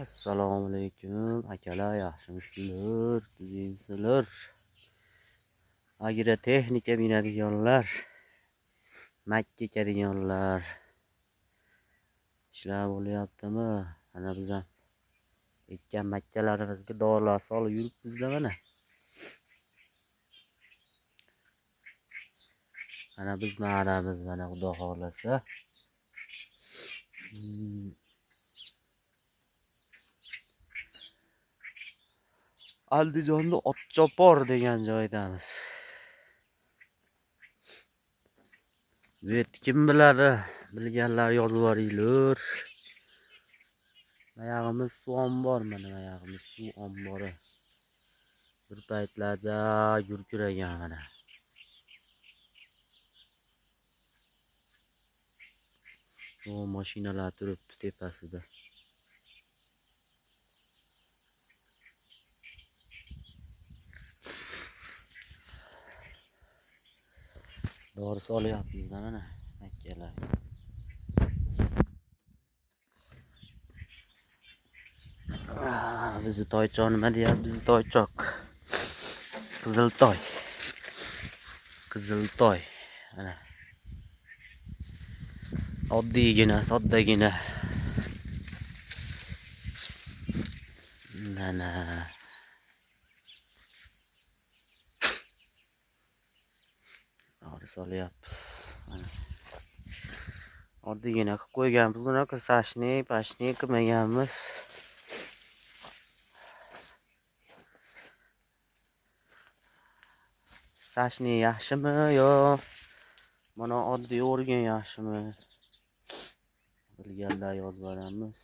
Assalomu alaykum akalar, yaxshimisizlar, tuzingmisizlar? Agrotexnika minadiganlar, makka ekadiganlar ishlar bo'lyaptimi? Mana biz ham ekkan makkalarimizga dorilar solib yuribmiz-da mana. Mana biz ma'ramiz, mana Xudo xolasa. Andijonda Otchopor degan joydamiz. Bu yerni kim biladi? Bilganlar yozib yuboringlar. Mayog'imiz suv ombor, mana mayog'imiz suv ombori. Bir paytlarcha gurkiragan mana. O mashinalar turibdi tepasida. Dori solyapmiz-da mana makkalar. Bizni toychoq nima deyapti? Bizni toychoq. Qiziltoy. Qiziltoy. Mana. Oddiygina, soddagina. Mana. Dori solyapmiz. Mana. Oddiygina qilib qo'yganmiz. Unaqa pashni qilmaganmiz. Sashni yaxshimi yo mana oddiy o'rgan yaxshimi? Bilganlar yozib beramiz.